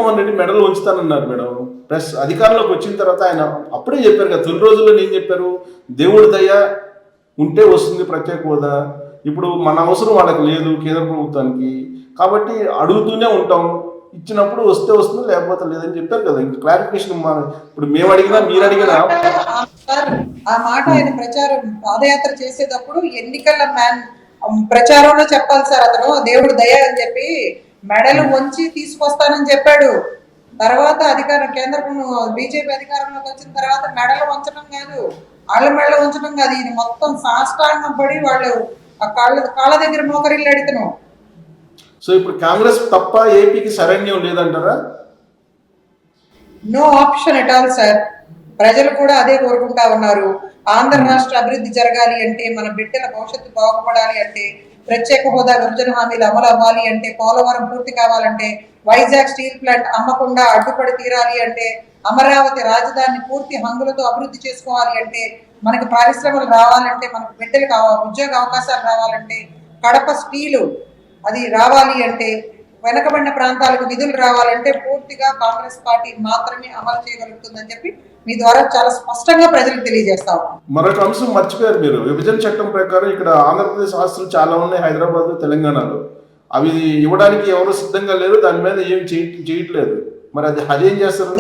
జగన్మోహన్ రెడ్డి మెడలు ఉంచుతానన్నారు madam. Plus అధికారంలోకి వచ్చిన తర్వాత ఆయన అప్పుడే చెప్పారు కదా, తొలి రోజుల్లో ఏం చెప్పారు, దేవుడి దయ ఉంటే వస్తుంది ప్రత్యేక హోదా, ఇప్పుడు మన అవసరం వాళ్ళకి లేదు కేంద్ర ప్రభుత్వానికి, కాబట్టి అడుగుతూనే ఉంటాం, ఇచ్చినప్పుడు వస్తే వస్తుంది లేకపోతే లేదని చెప్పారు కదా. ఇంక క్లారిఫికేషన్ ఇప్పుడు మేము అడిగినా మీరు అడిగినా ఆ మాట ఆయన ప్రచారం పాదయాత్ర చేసేటప్పుడు ఎన్నికల ప్రచారంలో చెప్పాలి సార్. అతను దేవుడు దయ అని చెప్పి మెడలు వంచి తీసుకొస్తానని చెప్పాడు. తర్వాత కేంద్రం బీజేపీ అధికారంలోకి వచ్చిన తర్వాత మెడలు వంచడం కాదు, వాళ్ళ మెడలు ఉంచడం కాదు, ఇది మొత్తం సాష్టాంగం పడి వాళ్ళు ఆ కాళ్ళ దగ్గర మోకరిల్లు అడితను. సో ఇప్పుడు కాంగ్రెస్ తప్ప ఏపీకి శరణ్యం లేదంటారా? No option at all sir. ప్రజలు కూడా అదే కోరుకుంటా ఉన్నారు. ఆంధ్ర రాష్ట్ర అభివృద్ధి జరగాలి అంటే, మన బిడ్డల భవిష్యత్తు బాగుపడాలి అంటే, ప్రత్యేక హోదా విభజన హామీలు అమలు అవ్వాలి అంటే, పోలవరం పూర్తి కావాలంటే, వైజాగ్ స్టీల్ ప్లాంట్ అమ్మకుండా అడ్డుపడి తీరాలి అంటే, అమరావతి రాజధాని పూర్తి హంగులతో అభివృద్ధి చేసుకోవాలి అంటే, మనకి పరిశ్రమలు రావాలంటే, మనకు బిడ్డలకు ఉద్యోగ అవకాశాలు రావాలంటే, కడప స్టీలు అది రావాలి అంటే, వెనకబడిన ప్రాంతాలకు నిధులు రావాలంటే పూర్తిగా కాంగ్రెస్ పార్టీ మాత్రమే అమలు చేయగలుగుతుందని చెప్పి మీ ద్వారా చాలా స్పష్టంగా ప్రజలకు తెలియజేస్తాం. మరొక అంశం మర్చిపోయారు మీరు. విభజన చట్టం ప్రకారం ఇక్కడ ఆంధ్రప్రదేశ్ ఆస్తులు చాలా ఉన్నాయి హైదరాబాద్ తెలంగాణలో, అవి ఇవ్వడానికి ఎవరు సిద్ధంగా లేరు, దాని మీద ఏం చేయట్లేదు. మరి అదేం చేస్తారు?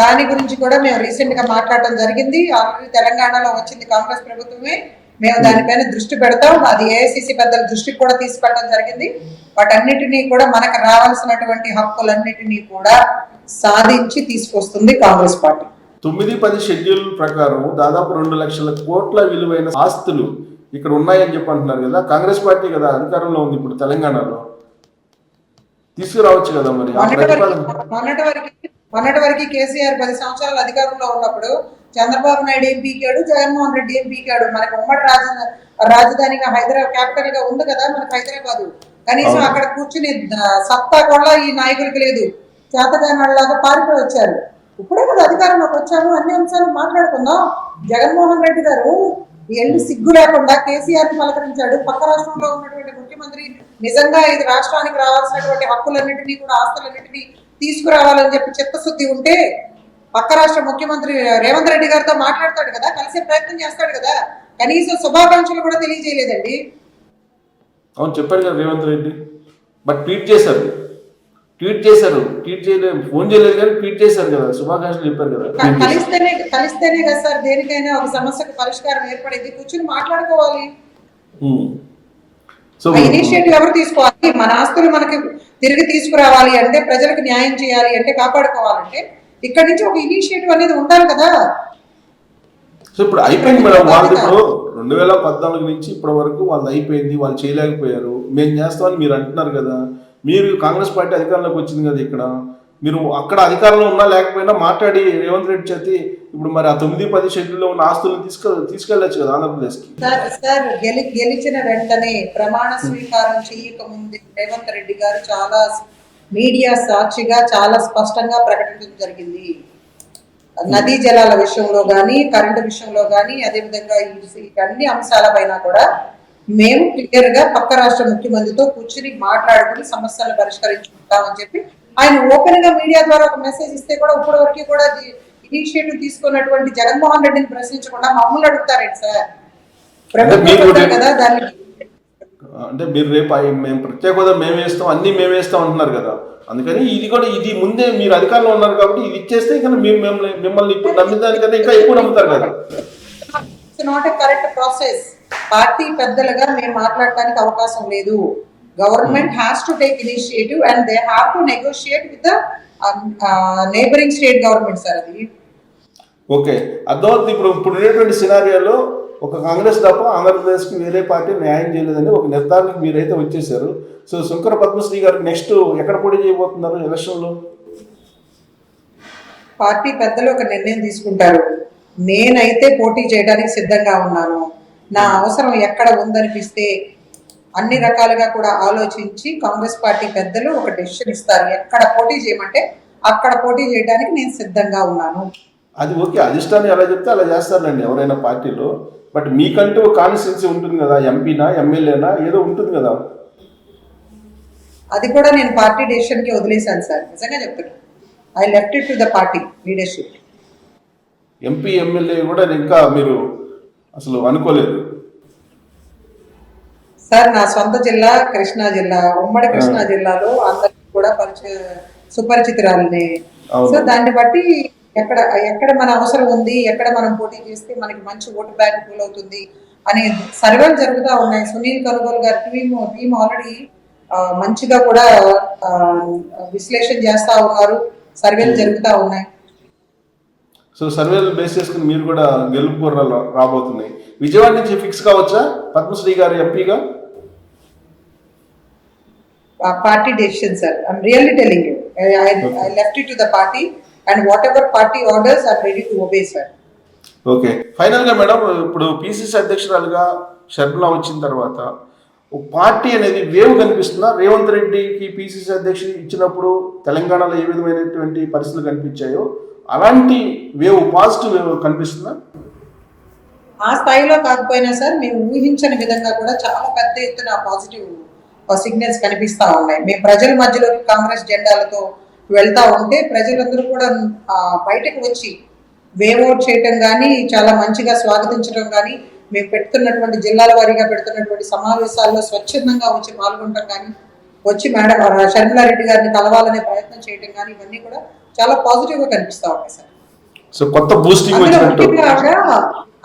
దాని గురించి కూడా మేము రీసెంట్ గా మాట్లాడటం జరిగింది. ఆల్రెడీ తెలంగాణలో వచ్చింది కాంగ్రెస్ ప్రభుత్వమే, మేము దానిపైన దృష్టి పెడతాం. అది ఏఐసిసి పెద్దల దృష్టికి కూడా తీసుకెళ్ళడం జరిగింది. వాటన్నిటినీ కూడా మనకు రావాల్సినటువంటి హక్కులన్నిటినీ కూడా సాధించి తీసుకొస్తుంది కాంగ్రెస్ పార్టీ. 9-10 షెడ్యూల్ ప్రకారం దాదాపు 2 లక్షల కోట్ల విలువైన ఆస్తులు ఇక్కడ ఉన్నాయని చెప్పి అంటున్నారు కదా. కాంగ్రెస్ పార్టీ కదా అధికారంలో ఉంది ఇప్పుడు తెలంగాణలో, తీసుకురావచ్చు కదా. మరి మొన్నటి వరకు కేసీఆర్ 10 సంవత్సరాలు అధికారంలో ఉన్నప్పుడు చంద్రబాబు నాయుడు ఏం పీకాడు, జగన్మోహన్ రెడ్డి ఏం పీకాడు. మనకు ఉమ్మడి రాజధానిగా హైదరాబాద్ క్యాపిటల్ గా ఉంది కదా మనకు హైదరాబాద్. కనీసం అక్కడ కూర్చుని సత్తా కూడా ఈ నాయకులకి లేదు, చేతగానాళ్ళలాగా పారిపోయి వచ్చారు. ఇప్పుడే కదా అధికారంలోకి వచ్చాము, అన్ని అంశాలు మాట్లాడుకుందాం. జగన్మోహన్ రెడ్డి గారు ఎల్లి సిగ్గు లేకుండా కేసీఆర్ ని పలకరించాడు. పక్క రాష్ట్రంలో ఉన్నటువంటి ముఖ్యమంత్రి నిజంగా ఇది రాష్ట్రానికి రావాల్సినటువంటి హక్కులన్నింటినీ కూడా ఆస్తులన్నింటినీ తీసుకురావాలని చెప్పి చిత్తశుద్ధి ఉంటే పక్క రాష్ట్ర ముఖ్యమంత్రి రేవంత్ రెడ్డి గారితో మాట్లాడతాడు కదా, కలిసే ప్రయత్నం చేస్తాడు కదా. కనీసం శుభాకాంక్షలు కూడా తెలియజేయలేదండి. అవును చెప్పారు కదా రేవంత్ రెడ్డి, బట్ ట్వీట్ చేశారు, ఫోన్ చేయలేదు కానీ ట్వీట్ చేశారు కదా, శుభాకాంక్షలు చెప్పారు కదా. కలిస్తేనే కదా సార్ దేనికైనా ఒక సమస్యకు పరిష్కారం ఏర్పడేది. కూర్చుని మాట్లాడుకోవాలి. ఇనిషియేటివ్ ఎవరు తీసుకోవాలి? మన ఆస్తులు మనకి తిరిగి తీసుకురావాలి అంటే, ప్రజలకు న్యాయం చేయాలి అంటే, కాపాడుకోవాలంటే ఇక్కడ నుంచి ఒక ఇనిషియేటివ్ అనేది ఉండాలి కదా. సో ఇప్పుడు అయిపోయింది మేడం, వాళ్ళు ఇప్పుడు 2014 నుంచి ఇప్పటి వరకు వాళ్ళు అయిపోయింది, వాళ్ళు చేయలేకపోయారు, మేము చేస్తామని మీరు అంటున్నారు కదా. మీరు కాంగ్రెస్ పార్టీ అధికారంలోకి వచ్చింది కదా, ఇక్కడ మీరు అక్కడ అధికారంలో ఉన్నా లేకపోయినా మాట్లాడి రేవంత్ రెడ్డి చేతి ఇప్పుడు మరి ఆ 9-10 షెడ్యూల్లో ఉన్న ఆస్తులను తీసుకెళ్ళచ్చు కదా ఆంధ్రప్రదేశ్కి. సార్ గెలిచిన వెంటనే ప్రమాణ స్వీకారం చేయక ముందు రేవంత్ రెడ్డి గారు చాలా మీడియా సాక్షిగా చాలా స్పష్టంగా ప్రకటించడం జరిగింది. నదీ జలాల విషయంలో కానీ, కరెంటు విషయంలో కానీ, అదేవిధంగా అన్ని అంశాలపైన కూడా మేము క్లియర్ గా పక్క రాష్ట్ర ముఖ్యమంత్రితో కూర్చుని మాట్లాడుకుని సమస్యలను పరిష్కరించుకుంటామని చెప్పి ఆయన ఓపెన్ గా మీడియా ద్వారా ఒక మెసేజ్ ఇస్తే కూడా ఇప్పటి వరకు కూడా ఇనిషియేటివ్ తీసుకున్నటువంటి జగన్మోహన్ రెడ్డిని ప్రశ్నించకుండా మమ్మల్ని అడుగుతారేంటి సార్? ప్రభుత్వం కదా దానికి. అంటే మీరు రేపు మేము ప్రత్యేక హోదా మేము వేస్తాం, అన్ని మేము వేస్తాం అంటున్నారు కదా, అందుకని ఇది ముందే మీరు అధికారంలో ఉన్నారు కాబట్టి ఇది ఇచ్చేస్తే ఇంకా మిమ్మల్ని ఇప్పుడు నమ్మిందానికన్నా ఇంకా ఎక్కువ నమ్ముతారు కదా. It's not a correct process. Party పెద్దలుగా మేము మాట్లాడటానికి అవకాశం లేదు. Government has to take initiative and they have to negotiate with the neighbouring state government sir. అది ఓకే అర్థమవుతుంది. ఇప్పుడు ఉండేటువంటి సినారియోలో ఒక కాంగ్రెస్ తప్ప ఆంధ్రప్రదేశ్కి వేరే పార్టీ న్యాయం చేయలేదని ఒక నిర్ధారణకు మీరైతే వచ్చేసారు. సో శంకర పద్మశ్రీ గారు నెక్స్ట్ ఎక్కడ పోటీ చేయబోతున్నారు ఎలక్షన్లో? పార్టీ పెద్దలు ఒక నిర్ణయం తీసుకుంటారు. నేనైతే పోటీ చేయడానికి సిద్ధంగా ఉన్నాను. నా అవసరం ఎక్కడ ఉందనిపిస్తే అన్ని రకాలుగా కూడా ఆలోచించి కాంగ్రెస్ పార్టీ పెద్దలు ఒక డెసిషన్ ఇస్తారు. ఎక్కడ పోటీ చేయమంటే అక్కడ పోటీ చేయడానికి నేను సిద్ధంగా ఉన్నాను. అది ఓకే, అధిష్టానం ఎలా చెప్తే అలా చేస్తారండి ఎవరైనా పార్టీలో. బట్ మీకంటూ కాన్స్టిట్యున్సీ ఉంటుంది కదా, ఎంపీనా ఎమ్మెల్యేనా ఏదో ఉంటుంది కదా. అది కూడా నేను పార్టీ డెసిషన్ కి వదిలేశాను సార్, నిజంగా చెప్తున్నాను. I left it to the party leadership. MP MLA కూడా ఇంకా మీరు అసలు అనుకోలేదు. సార్ నా సొంత జిల్లా కృష్ణా జిల్లా, ఉమ్మడి కృష్ణా జిల్లాలో అందరికీ కూడా సుపరిచితురాలని. అవును. సో దాన్ని బట్టి ఎక్కడ ఎక్కడ మన అవసరం ఉంది, ఎక్కడ మనం పోటీ చేస్తే మనకి మంచి ఓటు బ్యాంక్ ఫుల్ అవుతుంది అనే సర్వేలు జరుగుతూ ఉన్నాయి. సునీల్ కనుగోలు గారి టీం ఆల్రెడీ మంచిగా కూడా విశ్లేషణ చేస్తా ఉన్నారు, సర్వేలు జరుగుతూ ఉన్నాయి. సో సర్వేలు బేస్ చేసుకుని మీరు కూడా గెలుపు గుర్రాలు రాబోతున్నాయి. విజయవాడ నుంచి ఫిక్స్ కావచ్చా పద్మశ్రీ గారు ఎంపీగా? Party decision sir, I'm really telling you. I left it to the party and what ever party orders I'm ready to obey sir. Okay, ఫైనల్గా మేడం, ఇప్పుడు పిసిసి అధ్యక్షురాలుగా షర్మిల వచ్చిన తర్వాత పార్టీ అనేది వేవ్ కనిపిస్తుందా? రేవంత్ రెడ్డికి పిసిసి అధ్యక్షుడు ఇచ్చినప్పుడు తెలంగాణలో ఏ విధమైనటువంటి పరిస్థితులు కనిపించాయో అలాంటి వేవ్, పాజిటివ్ వేవ్ కనిపిస్తుందా? ఆ స్థాయిలో కాకపోయినా సార్ మేము ఊహించని విధంగా కూడా చాలా పెద్ద ఎత్తున పాజిటివ్ సిగ్నల్స్ కనిపిస్తా ఉన్నాయి. మేము ప్రజల మధ్యలో కాంగ్రెస్ జెండాలతో వెళ్తా ఉంటే ప్రజలందరూ కూడా బయటకు వచ్చి వేవోట్ చేయటం కానీ, చాలా మంచిగా స్వాగతించడం కానీ, మేము పెడుతున్నటువంటి జిల్లాల వారీగా పెడుతున్నటువంటి సమావేశాల్లో స్వచ్ఛందంగా వచ్చి పాల్గొనడం కానీ, వచ్చి మేడం షర్మిలారెడ్డి గారిని కలవాలనే ప్రయత్నం చేయడం కానీ, ఇవన్నీ కూడా చాలా పాజిటివ్ గా కనిపిస్తా ఉన్నాయి సార్. సో కొత్త బూస్టింగ్ వచ్చినట్టు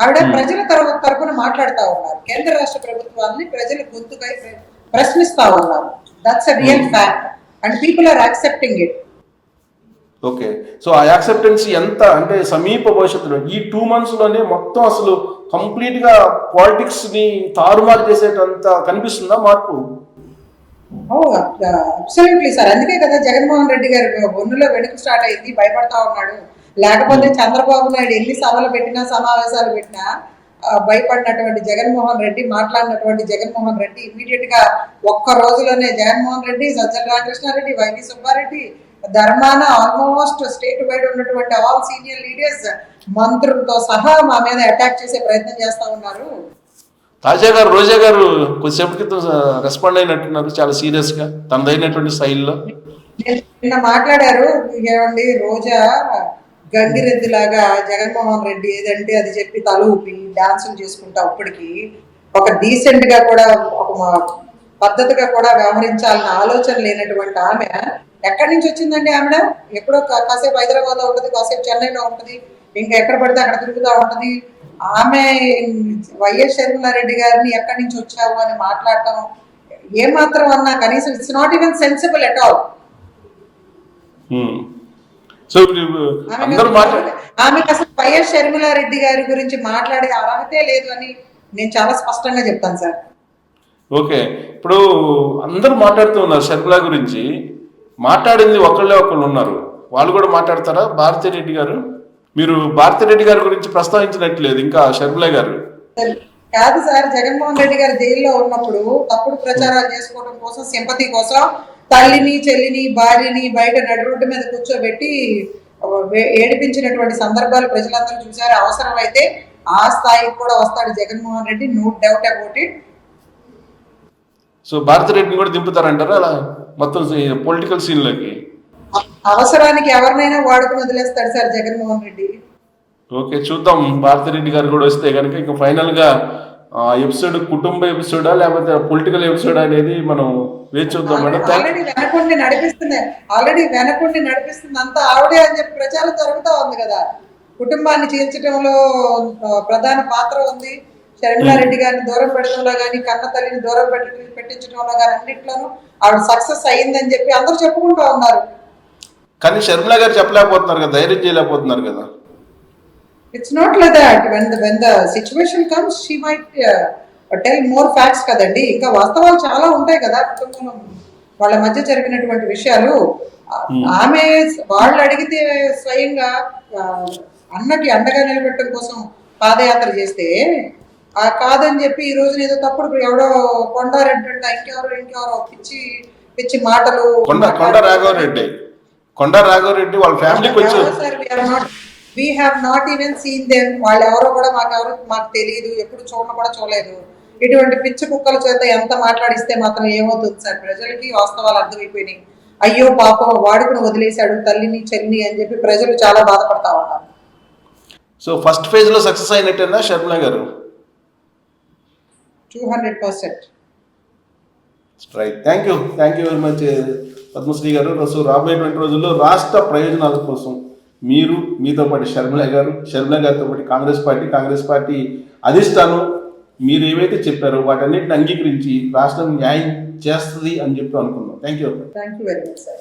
ఆవిడ ప్రజల తరపున మాట్లాడుతూ ఉన్నారు. కేంద్ర రాష్ట్ర ప్రభుత్వాన్ని ప్రజల గొంతుకై ప్రశ్నిస్తా ఉన్నారు. That's a real fact and people are accepting it. Okay, so ఆ యాక్సెప్టెన్సీ ఎంత అంటే సమీప భవిష్యత్తులో ఈ 2 months లోనే మొత్తం అసలు కంప్లీట్ గా పాలిటిక్స్ ని తారుమారు చేసేటంత కనిపిస్తుందా మార్పు? Absolutely sir. అందుకే కదా జగన్మోహన్ రెడ్డి గారు ఒన్నులో వెనుక స్టార్ట్ అయింది, భయపడతా ఉన్నాడు. లేకపోతే చంద్రబాబు నాయుడు ఎన్ని సభలు పెట్టినా, సమావేశాలు పెట్టినా భయపడినటువంటి జగన్మోహన్ రెడ్డి, మాట్లాడినటువంటి జగన్మోహన్ రెడ్డి ఇమీడియట్ గా ఒక్క రోజులోనే Jaganmohan Reddy, Sajjala Ramakrishna Reddy, YV Subba Reddy, Dharmana almost statewide ఉన్నటువంటి ఆల్ సీనియర్ లీడర్స్, మంత్రులతో సహా మా మీద అటాక్ చేసే ప్రయత్నం చేస్తా ఉన్నారు. తాజా గారు, రోజా గారు కొద్దిసేపు క్రితం రెస్పాండ్ అయినట్టున్నారు చాలా సీరియస్ గా తనదైనటువంటి స్టైల్లో. నిన్న మాట్లాడారు, ఏమండి రోజా గంగిరెద్దులాగా జగన్మోహన్ రెడ్డి ఏదంటే అది చెప్పి తల ఊపి డాన్సులు చేసుకుంటా ఇప్పటికి ఒక డీసెంట్ గా కూడా, ఒక పద్ధతిగా కూడా వ్యవహరించాలన్న ఆలోచన లేనటువంటి ఆమె ఎక్కడి నుంచి వచ్చిందండి? ఆవిడ ఎప్పుడో కాసేపు హైదరాబాద్ లో ఉంటుంది, కాసేపు చెన్నైలో ఉంటుంది, ఇంకా ఎక్కడ పడితే అక్కడ తిరుగుతూ ఉంటుంది. ఆమె వైఎస్ షర్మిలారెడ్డి గారిని ఎక్కడి నుంచి వచ్చావు అని మాట్లాడటం ఏమాత్రం అన్నా కనీసం it's not even sensible at all. So ఆమెకు అసలు వైఎస్ షర్మిలారెడ్డి గారి గురించి మాట్లాడే అర్హతే లేదు అని నేను చాలా స్పష్టంగా చెప్తాను సార్. ఓకే, ఇప్పుడు అందరూ మాట్లాడుతూ ఉన్నారు షర్మిల గురించి. మాట్లాడింది ఒకళ్ళే ఒకళ్ళు ఉన్నారు, వాళ్ళు కూడా మాట్లాడతారా? భారతిరెడ్డి గారు, మీరు భారతిరెడ్డి గారి గురించి ప్రస్తావించినట్లేదు ఇంకా షర్మిల గారు. కాదు సార్, జగన్మోహన్ రెడ్డి గారు జైల్లో ఉన్నప్పుడు తప్పుడు ప్రచారాలు చేసుకోవడం కోసం, సింపతి కోసం తల్లిని, చెల్లిని, భార్యని బయట నడి రోడ్డు మీద కూర్చోబెట్టి ఏడిపించినటువంటి సందర్భాలు ప్రజలందరూ చూసారు. అవసరం అయితే ఆ స్థాయికి కూడా వస్తాడు Jaganmohan Reddy, no doubt about it. So భారతిరెడ్డిని కూడా దింపుతారంటారా అలా మొత్తం పొలిటికల్ సీన్లోకి? అవసరానికి ఎవరినైనా వాడుకుని వదిలేస్తాడు సార్ జగన్మోహన్ రెడ్డి. ఓకే, చూద్దాం. భారతిరెడ్డి గారు కూడా వస్తే కనుక ఇక ఫైనల్ గా ఎపిసోడ్ కుటుంబ ఎపిసోడా లేకపోతే పొలిటికల్ ఎపిసోడ్ అనేది మనం వేచి చూద్దాం మేడం. ఆల్రెడీ వెనకుండి నడిపిస్తుంది అంతా ఆవిడే అని చెప్పి ప్రచారం జరుగుతూ ఉంది కదా. కుటుంబాన్ని చీల్చడంలో ప్రధాన పాత్ర ఉంది. షర్మిలారెడ్డి గారిని దూరం పెట్టడంలో కానీ, కన్న తల్లిని దూరం పెట్టించడంలో కానీ అన్నింటిలోనూ ఆవిడ సక్సెస్ అయ్యిందని చెప్పి అందరూ చెప్పుకుంటూ ఉన్నారు. కానీ షర్మిల గారు చెప్పలేకపోతున్నారు కదా, ధైర్యం చేయలేకపోతున్నారు కదా. It's not like that. When the situation comes, she might tell more facts కదండి. ఇంకా వాస్తవాలు చాలా ఉంటాయి కదా కుటుంబంలో వాళ్ళ మధ్య జరిగినటువంటి విషయాలు. ఆమె వాళ్ళు అడిగితే స్వయంగా అన్నకి అండగా నిలబెట్టడం కోసం పాదయాత్ర చేస్తే కాదని చెప్పి ఈ రోజు ఏదో తప్పుడు ఎవడో కొండారెడ్డి అంట, ఇంకెవరో పిచ్చి మాటలు. కొండ రాఘవరెడ్డి వాళ్ళ ఫ్యామిలీకి వచ్చి we have not even seen them. వాళ్ళు ఎవరో కూడా మాకు తెలియదు, ఎప్పుడు చూడను కూడా చూడలేదు. ఇటువంటి పిచ్చి కుక్కల చేత ఎంత మాట్లాడిస్తే మాత్రం ఏమవుతుంది సార్? ప్రజలకి వాస్తవాలు అర్థమైపోయినాయి. అయ్యో పాపం వాడుకుని వదిలేశాడు తల్లిని చెల్లిని అని చెప్పి ప్రజలు చాలా బాధపడతా ఉన్నారు. సో ఫస్ట్ ఫేజ్ లో సక్సెస్ అయినట్టేనా షర్మిల గారు? 200%. Right, thank you very much Padmashri గారు. సో రాబోయేటువంటి రోజుల్లో రాష్ట్ర ప్రయోజనాల కోసం మీరు, మీతో పాటు షర్మిల గారితో పాటు కాంగ్రెస్ పార్టీ అధిష్టానం మీరు ఏవైతే చెప్పారో వాటన్నిటిని అంగీకరించి రాష్ట్రం న్యాయం చేస్తుంది అని చెప్పి అనుకున్నాం. Thank you thank you very much sir.